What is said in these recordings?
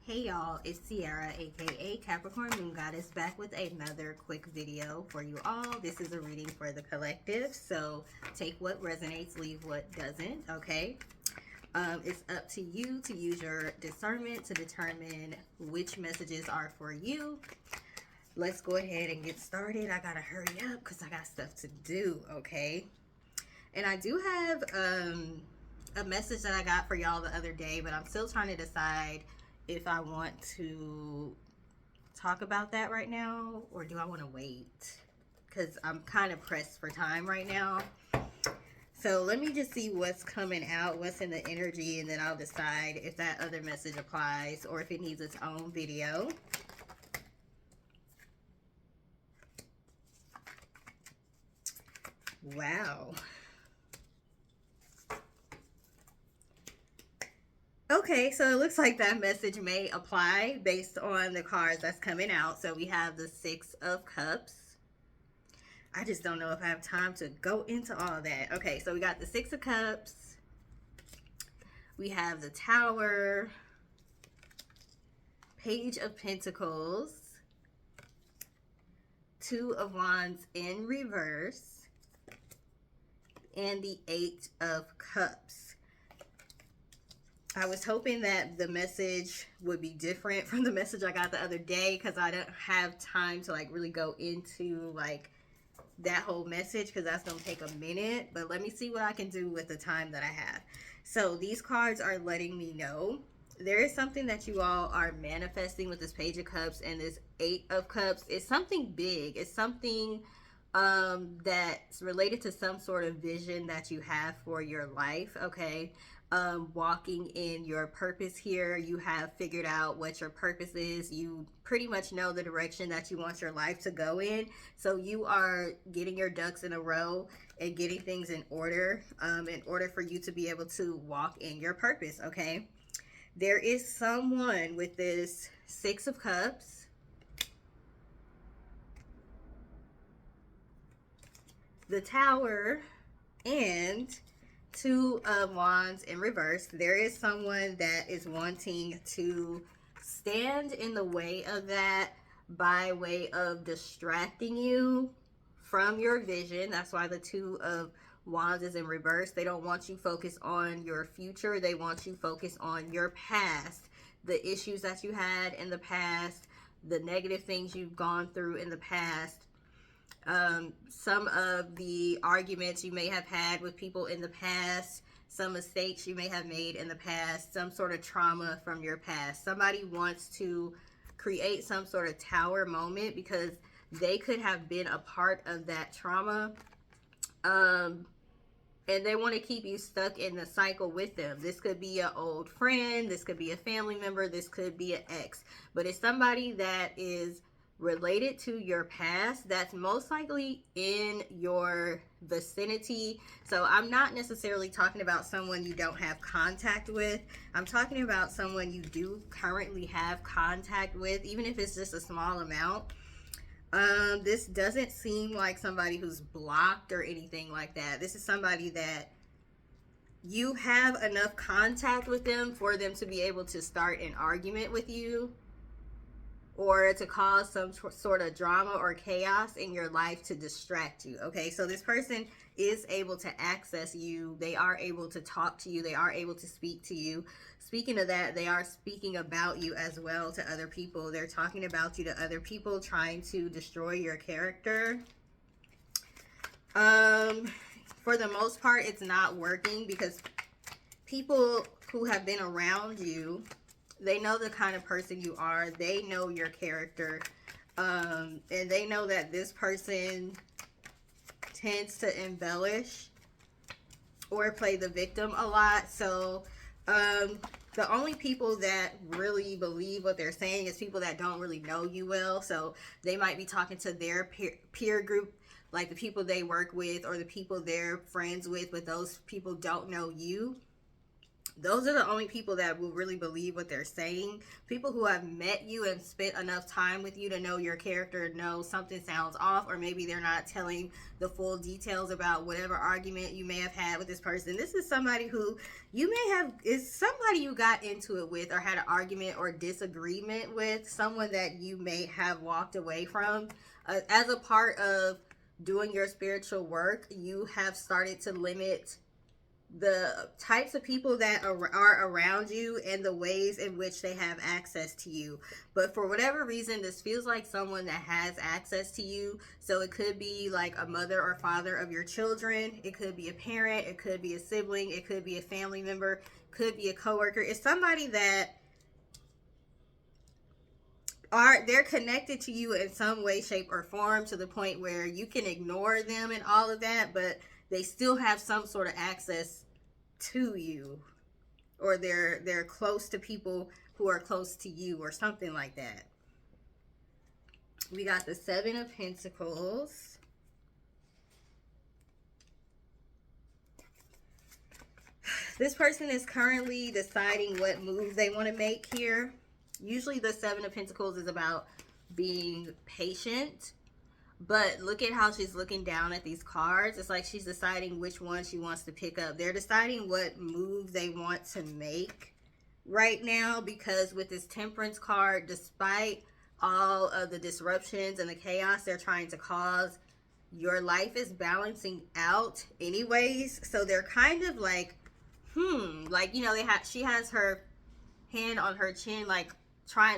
Hey y'all, it's Sierra, aka Capricorn Moon Goddess, back with another quick video for you all. This is a reading for the collective, so take what resonates, leave what doesn't, okay? It's up to you to use your discernment to determine which messages are for you. Let's go ahead and get started. I gotta hurry up because I got stuff to do, okay? And I do have a message that I got for y'all the other day, but I'm still trying to decide if I want to talk about that right now or do I want to wait, because I'm kind of pressed for time right now. So let me just see what's coming out, what's in the energy, and then I'll decide if that other message applies or if it needs its own video. Wow. Okay, so it looks like that message may apply based on the cards that's coming out. So we have the Six of Cups. I just don't know if I have time to go into all that. Okay, so we got the Six of Cups. We have the Tower. Page of Pentacles. Two of Wands in reverse. And the Eight of Cups. I was hoping that the message would be different from the message I got the other day, because I don't have time to like really go into like that whole message, because that's going to take a minute. But let me see what I can do with the time that I have. So these cards are letting me know there is something that you all are manifesting with this Page of Cups and this Eight of Cups. It's something big. It's something that's related to some sort of vision that you have for your life, okay? Walking in your purpose here. You have figured out what your purpose is. You pretty much know the direction that you want your life to go in. So you are getting your ducks in a row and getting things in order for you to be able to walk in your purpose, okay? There is someone with this Six of Cups, the Tower, and Two of Wands in reverse. There is someone that is wanting to stand in the way of that by way of distracting you from your vision. That's why the Two of Wands is in reverse. They don't want you focused on your future. They want you focused on your past, the issues that you had in the past, the negative things you've gone through in the past. Some of the arguments you may have had with people in the past, some mistakes you may have made in the past, some sort of trauma from your past. Somebody wants to create some sort of tower moment because they could have been a part of that trauma. And they want to keep you stuck in the cycle with them. This could be an old friend. This could be a family member. This could be an ex. But it's somebody that is related to your past that's most likely in your vicinity. So I'm not necessarily talking about someone you don't have contact with. I'm talking about someone you do currently have contact with, even if it's just a small amount. This doesn't seem like somebody who's blocked or anything like that. This is somebody that you have enough contact with them for them to be able to start an argument with you, or to cause some sort of drama or chaos in your life to distract you, okay? So this person is able to access you. They are able to talk to you. They are able to speak to you. Speaking of that, they are speaking about you as well to other people. They're talking about you to other people, trying to destroy your character. For the most part, it's not working because people who have been around you, they know the kind of person you are. They know your character. And they know that this person tends to embellish or play the victim a lot. So the only people that really believe what they're saying is people that don't really know you well. So they might be talking to their peer group, like the people they work with or the people they're friends with, but those people don't know you. Those are the only people that will really believe what they're saying. People who have met you and spent enough time with you to know your character, know something sounds off, or maybe they're not telling the full details about whatever argument you may have had with this person. This is somebody who you may have, is somebody you got into it with or had an argument or disagreement with, someone that you may have walked away from. As a part of doing your spiritual work, you have started to limit the types of people that are around you and the ways in which they have access to you. But for whatever reason, this feels like someone that has access to you. So it could be like a mother or father of your children. It could be a parent. It could be a sibling. It could be a family member. Could be a coworker. It's somebody that they're connected to you in some way, shape, or form, to the point where you can ignore them and all of that, but they still have some sort of access to you, or they're close to people who are close to you, or something like that. We got the Seven of Pentacles. This person is currently deciding what move they want to make here. Usually the Seven of Pentacles is about being patient. But look at how she's looking down at these cards. It's like she's deciding which one she wants to pick up. They're deciding what move they want to make right now, because with this Temperance card, despite all of the disruptions and the chaos they're trying to cause, your life is balancing out anyways. So they're kind of like, like, you know, she has her hand on her chin, like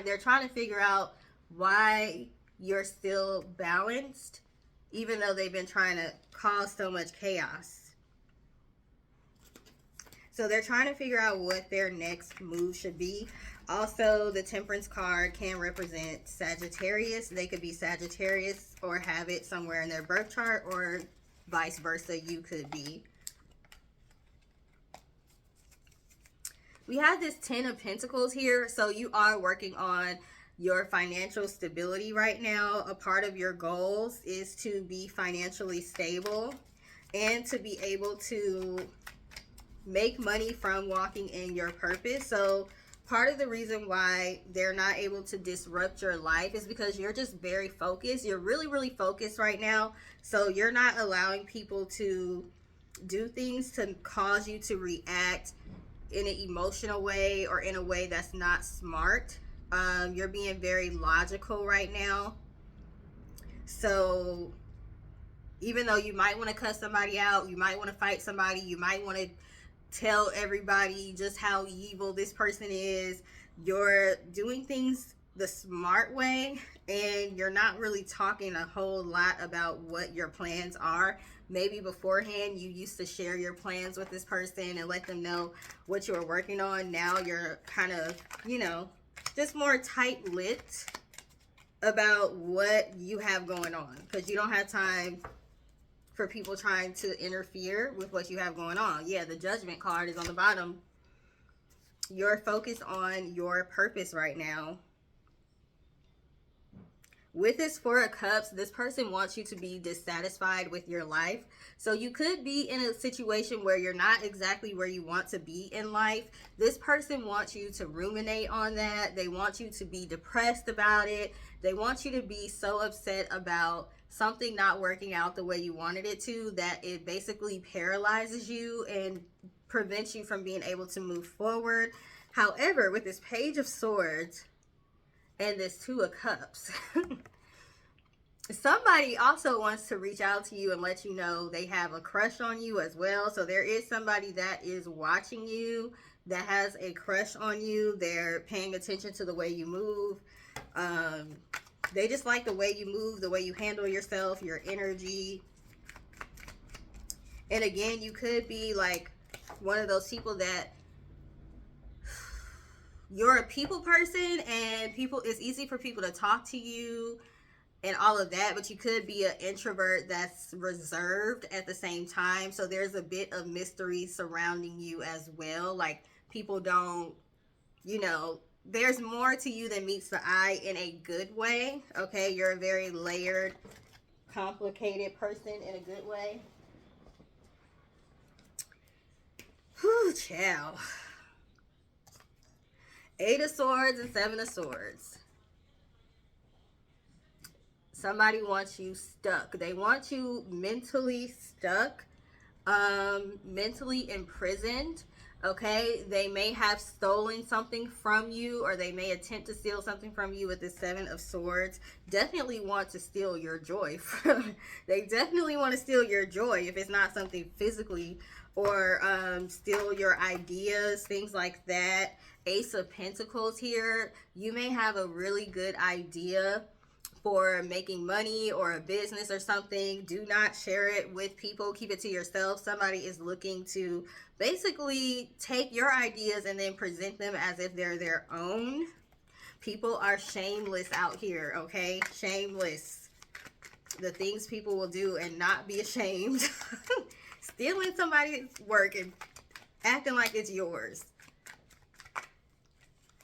they're trying to figure out why you're still balanced, even though they've been trying to cause so much chaos. So they're trying to figure out what their next move should be. Also, the Temperance card can represent Sagittarius. They could be Sagittarius or have it somewhere in their birth chart, or vice versa, you could be. We have this Ten of Pentacles here, so you are working on your financial stability right now. A part of your goals is to be financially stable and to be able to make money from walking in your purpose. So part of the reason why they're not able to disrupt your life is because you're just very focused. You're really, really focused right now. So you're not allowing people to do things to cause you to react in an emotional way or in a way that's not smart. You're being very logical right now. So even though you might want to cuss somebody out, you might want to fight somebody, you might want to tell everybody just how evil this person is, you're doing things the smart way, and you're not really talking a whole lot about what your plans are. Maybe beforehand you used to share your plans with this person and let them know what you were working on. Now you're kind of, you know, just more tight-lipped about what you have going on, because you don't have time for people trying to interfere with what you have going on. Yeah, the Judgment card is on the bottom. You're focused on your purpose right now. With this Four of Cups, this person wants you to be dissatisfied with your life. So you could be in a situation where you're not exactly where you want to be in life. This person wants you to ruminate on that. They want you to be depressed about it. They want you to be so upset about something not working out the way you wanted it to, that it basically paralyzes you and prevents you from being able to move forward. However, with this Page of Swords and this Two of Cups, somebody also wants to reach out to you and let you know they have a crush on you as well. So there is somebody that is watching you, that has a crush on you. They're paying attention to the way you move. They just like the way you move, the way you handle yourself, your energy. And again, you could be like one of those people that you're a people person, and it's easy for people to talk to you and all of that, but you could be an introvert that's reserved at the same time. So there's a bit of mystery surrounding you as well. Like, people don't, you know, there's more to you than meets the eye in a good way. Okay, you're a very layered, complicated person in a good way. Whew, child. Eight of Swords and Seven of Swords. Somebody wants you stuck. They want you mentally stuck, mentally imprisoned. Okay, they may have stolen something from you, or they may attempt to steal something from you with the Seven of Swords. Definitely want to steal your joy. They definitely want to steal your joy if it's not something physically, or steal your ideas, things like that. Ace of Pentacles here. You may have a really good idea for making money or a business or something. Do not share it with people. Keep it to yourself. Somebody is looking to basically take your ideas and then present them as if they're their own. People are shameless out here, okay? Shameless. The things people will do and not be ashamed. Stealing somebody's work and acting like it's yours.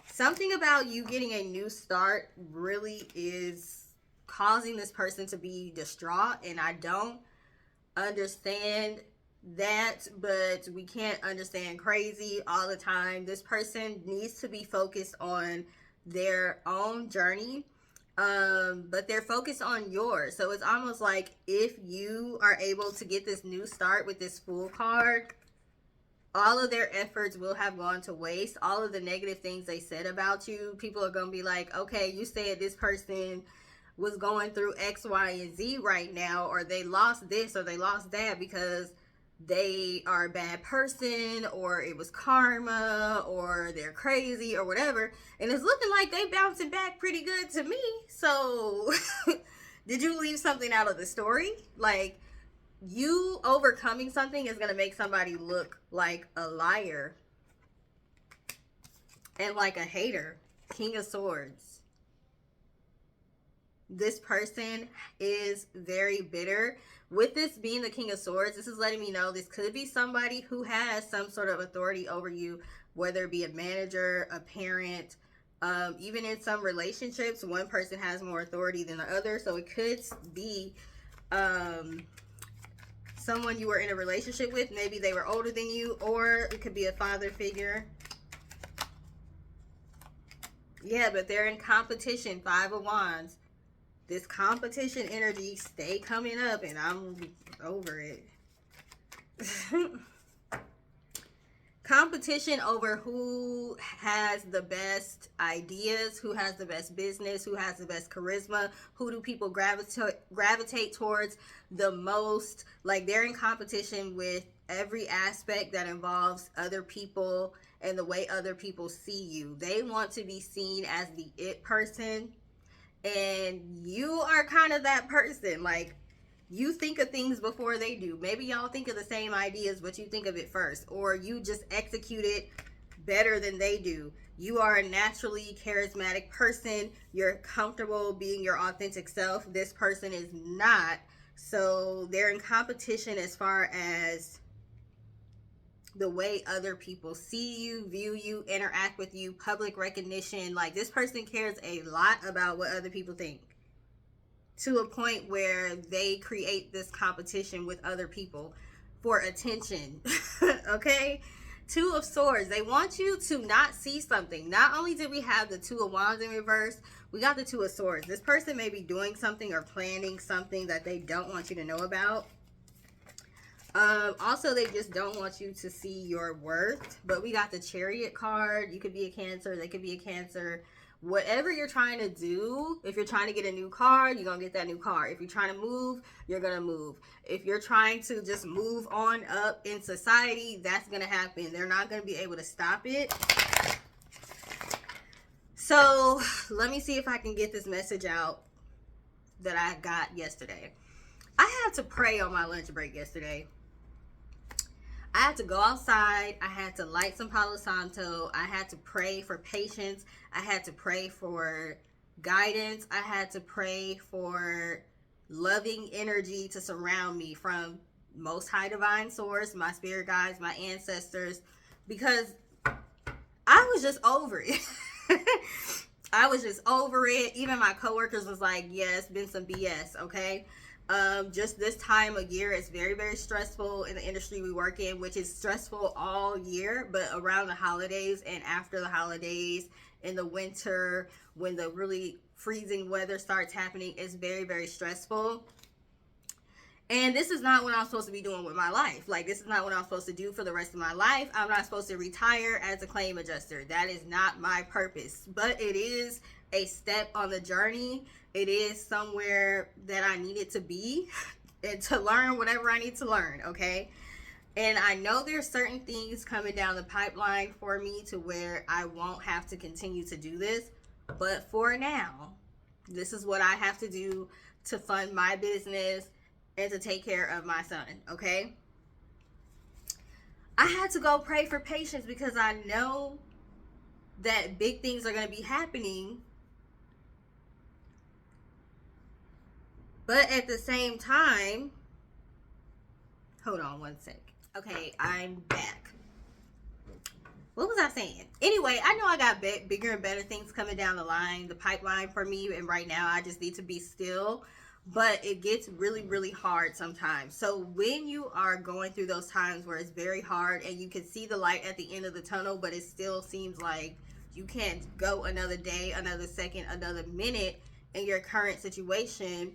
Something about you getting a new start really is causing this person to be distraught, and I don't understand that, but we can't understand crazy all the time. This person needs to be focused on their own journey, but they're focused on yours. So it's almost like if you are able to get this new start with this Fool card, all of their efforts will have gone to waste. All of the negative things they said about you, people are going to be like, okay, you said this person was going through X, Y, and Z right now, or they lost this or they lost that because they are a bad person, or it was karma, or they're crazy, or whatever. And it's looking like they bouncing back pretty good to me. So did you leave something out of the story? Like, you overcoming something is going to make somebody look like a liar and like a hater. King of Swords. This person is very bitter. With this being the King of Swords, this is letting me know this could be somebody who has some sort of authority over you, whether it be a manager, a parent, even in some relationships, one person has more authority than the other. So it could be someone you were in a relationship with. Maybe they were older than you, or it could be a father figure. Yeah, but they're in competition. Five of Wands. This competition energy stay coming up, and I'm over it. Competition over who has the best ideas, who has the best business, who has the best charisma, who do people gravitate towards the most. Like, they're in competition with every aspect that involves other people and the way other people see you. They want to be seen as the it person, and you are kind of that person. Like, you think of things before they do. Maybe y'all think of the same ideas, but you think of it first, or you just execute it better than they do. You are a naturally charismatic person. You're comfortable being your authentic self. This person is not. So they're in competition as far as the way other people see you, view you, interact with you, public recognition. Like, this person cares a lot about what other people think, to a point where they create this competition with other people for attention. Okay? Two of Swords. They want you to not see something. Not only did we have the Two of Wands in reverse, we got the Two of Swords. This person may be doing something or planning something that they don't want you to know about. Also, they just don't want you to see your worth. But we got the Chariot card. You could be a Cancer. They could be a Cancer. Whatever you're trying to do, if you're trying to get a new car, you're going to get that new car. If you're trying to move, you're going to move. If you're trying to just move on up in society, that's going to happen. They're not going to be able to stop it. So let me see if I can get this message out that I got yesterday. I had to pray on my lunch break yesterday. I had to go outside. I had to light some Palo Santo. I had to pray for patience. I had to pray for guidance. I had to pray for loving energy to surround me from Most High Divine Source, my spirit guides, my ancestors, because I was just over it. I was just over it. Even my coworkers was like, yeah, it's been some BS, okay? Just this time of year is very, very stressful in the industry we work in, which is stressful all year, but around the holidays and after the holidays in the winter, when the really freezing weather starts happening, it's very, very stressful. And this is not what I'm supposed to be doing with my life. Like, this is not what I'm supposed to do for the rest of my life. I'm not supposed to retire as a claim adjuster. That is not my purpose. But it is a step on the journey. It is somewhere that I needed to be and to learn whatever I need to learn, okay? And I know there's certain things coming down the pipeline for me to where I won't have to continue to do this. But for now, this is what I have to do to fund my business and to take care of my son, okay? I had to go pray for patience because I know that big things are going to be happening. But at the same time, hold on one sec. Okay, I'm back. What was I saying? Anyway, I know I got bigger and better things coming down the line, the pipeline for me, and right now I just need to be still. But it gets really, really hard sometimes. So when you are going through those times where it's very hard and you can see the light at the end of the tunnel, but it still seems like you can't go another day, another second, another minute in your current situation,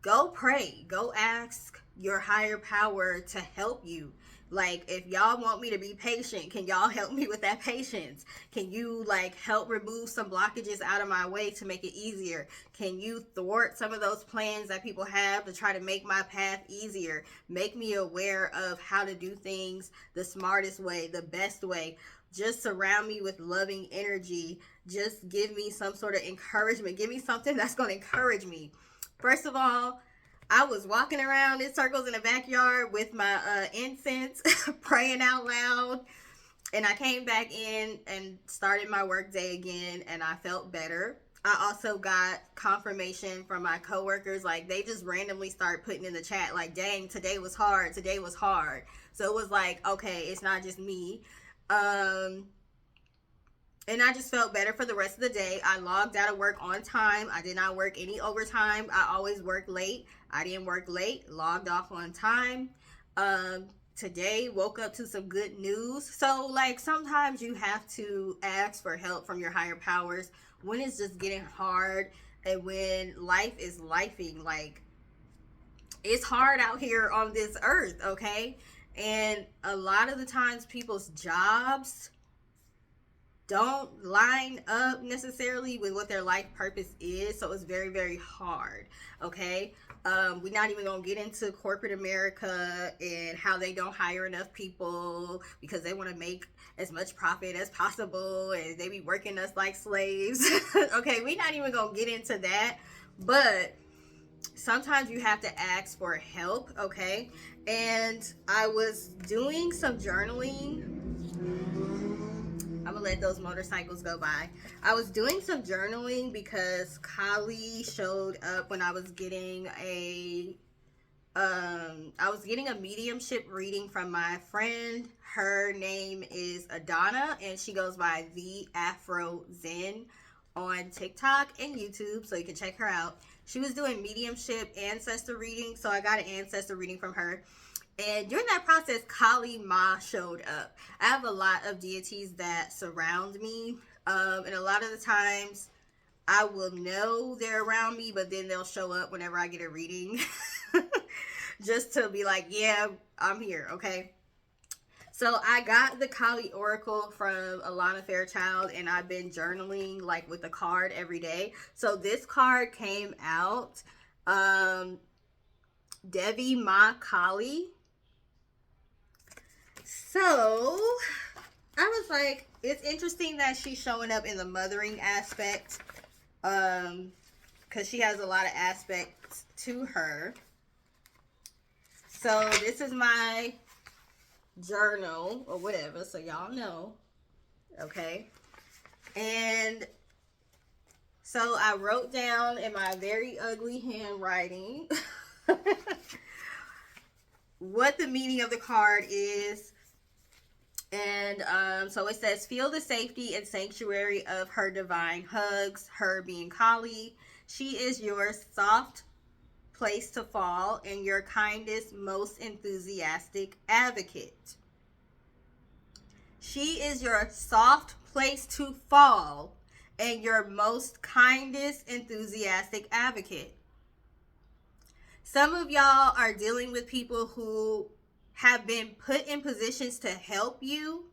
go pray. Go ask your higher power to help you. Like, if y'all want me to be patient, can y'all help me with that patience? Can you, like, help remove some blockages out of my way to make it easier? Can you thwart some of those plans that people have to try to make my path easier? Make me aware of how to do things the smartest way, the best way. Just surround me with loving energy. Just give me some sort of encouragement. Give me something that's going to encourage me. First of all, I was walking around in circles in the backyard with my incense, praying out loud, and I came back in and started my work day again, and I felt better. I also got confirmation from my coworkers, like, they just randomly start putting in the chat, like, dang, today was hard, today was hard. So it was like, okay, it's not just me. And I just felt better for the rest of the day. I logged out of work on time. I did not work any overtime. I always work late. I didn't work late. Logged off on time. Today, woke up to some good news. So, like, sometimes you have to ask for help from your higher powers when it's just getting hard and when life is lifing. Like, it's hard out here on this earth, okay? And a lot of the times people's jobs don't line up necessarily with what their life purpose is, so it's very, very hard, okay? We're not even gonna get into corporate America and how they don't hire enough people because they want to make as much profit as possible and they be working us like slaves. Okay, we're not even gonna get into that, but sometimes you have to ask for help, okay? And I was doing some journaling. I'm gonna let those motorcycles go by. I was doing some journaling because Kali showed up when I was getting a mediumship reading from my friend. Her name is Adana and she goes by The Afro Zen on TikTok and YouTube, so you can check her out. She was doing mediumship ancestor reading, so I got an ancestor reading from her. And during that process, Kali Ma showed up. I have a lot of deities that surround me. And a lot of the times, I will know they're around me, but then they'll show up whenever I get a reading. Just to be like, yeah, I'm here, okay? So I got the Kali Oracle from Alana Fairchild, and I've been journaling, like, with a card every day. So this card came out, Devi Ma Kali. So I was like, it's interesting that she's showing up in the mothering aspect, because she has a lot of aspects to her. So this is my journal or whatever, so y'all know, okay? And so I wrote down in my very ugly handwriting what the meaning of the card is. And so it says, feel the safety and sanctuary of her divine hugs, her being Kali. She is your soft place to fall and your kindest, most enthusiastic advocate. She is your soft place to fall and your most kindest, enthusiastic advocate. Some of y'all are dealing with people who have been put in positions to help you.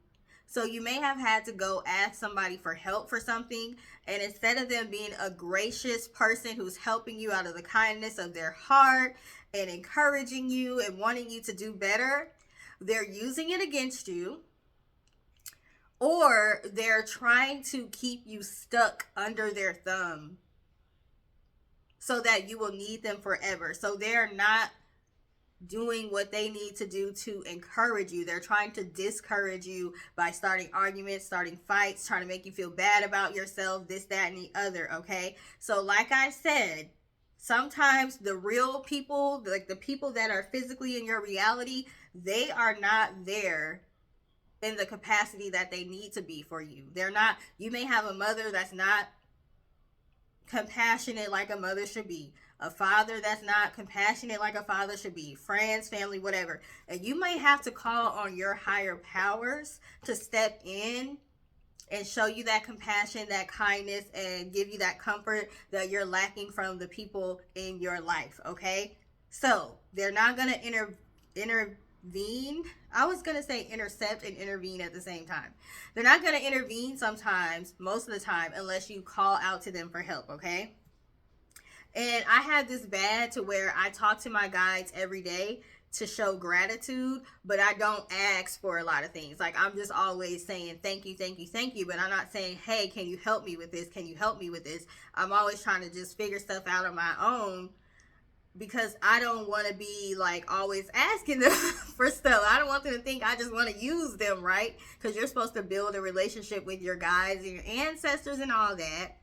So you may have had to go ask somebody for help for something, and instead of them being a gracious person who's helping you out of the kindness of their heart and encouraging you and wanting you to do better, they're using it against you, or they're trying to keep you stuck under their thumb so that you will need them forever. So they're not doing what they need to do to encourage you. They're trying to discourage you by starting arguments, starting fights, trying to make you feel bad about yourself, this, that, and the other, okay? So like I said, sometimes the real people, like the people that are physically in your reality, they are not there in the capacity that they need to be for you. They're not, you may have a mother that's not compassionate like a mother should be, a father that's not compassionate like a father should be, friends, family, whatever. And you may have to call on your higher powers to step in and show you that compassion, that kindness, and give you that comfort that you're lacking from the people in your life, okay? So they're not going to intervene. I was going to say intercept and intervene at the same time. They're not going to intervene sometimes, most of the time, unless you call out to them for help, okay? And I had this bad to where I talk to my guides every day to show gratitude, but I don't ask for a lot of things. Like, I'm just always saying thank you, thank you, thank you, but I'm not saying, hey, can you help me with this? Can you help me with this? I'm always trying to just figure stuff out on my own, because I don't want to be like always asking them for stuff. I don't want them to think I just want to use them, right? Because you're supposed to build a relationship with your guides and your ancestors and all that.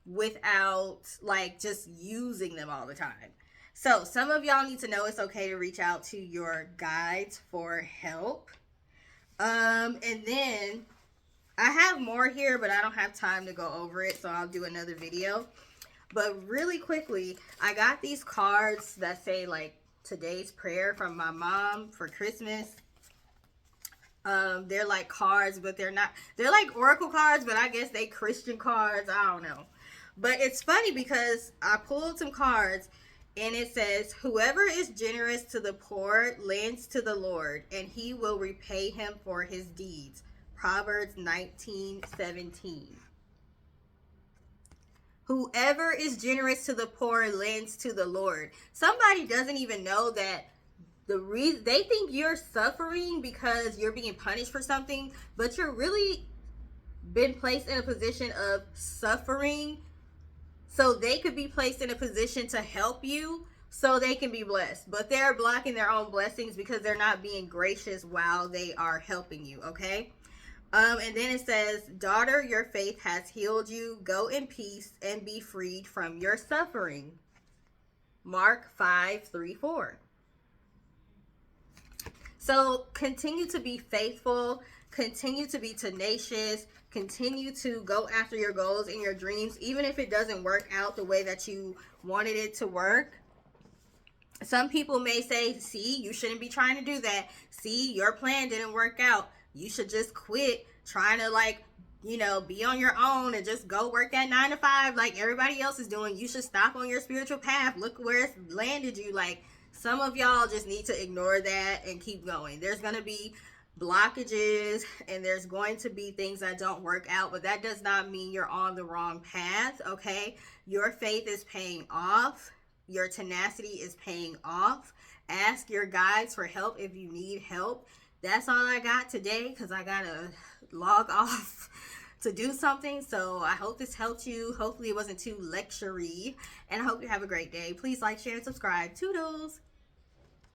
Without like just using them all the time. So some of y'all need to know it's okay to reach out to your guides for help. And then I have more here, but I don't have time to go over it, so I'll do another video. But really quickly, I got these cards that say like today's prayer from my mom for Christmas. They're like cards, but they're not, they're like oracle cards, but I guess they Christian cards. I don't know. But it's funny because I pulled some cards and it says, whoever is generous to the poor lends to the Lord, and he will repay him for his deeds. Proverbs 19:17. Whoever is generous to the poor lends to the Lord. Somebody doesn't even know that the reason they think you're suffering because you're being punished for something, but you're really been placed in a position of suffering so they could be placed in a position to help you so they can be blessed. But they're blocking their own blessings because they're not being gracious while they are helping you, okay? And then it says, daughter, your faith has healed you. Go in peace and be freed from your suffering. Mark 5:3-4. So continue to be faithful, continue to be tenacious, continue to go after your goals and your dreams, even if it doesn't work out the way that you wanted it to work. Some people may say, see, you shouldn't be trying to do that. See, your plan didn't work out. You should just quit trying to, like, you know, be on your own and just go work that 9 to 5 like everybody else is doing. You should stop on your spiritual path. Look where it's landed you. Like, some of y'all just need to ignore that and keep going. There's going to be blockages and there's going to be things that don't work out, but that does not mean you're on the wrong path, okay? Your faith is paying off. Your tenacity is paying off. Ask your guides for help if you need help. That's all I got today because I got to log off to do something. So I hope this helped you. Hopefully it wasn't too lecture-y. And I hope you have a great day. Please like, share, and subscribe. Toodles!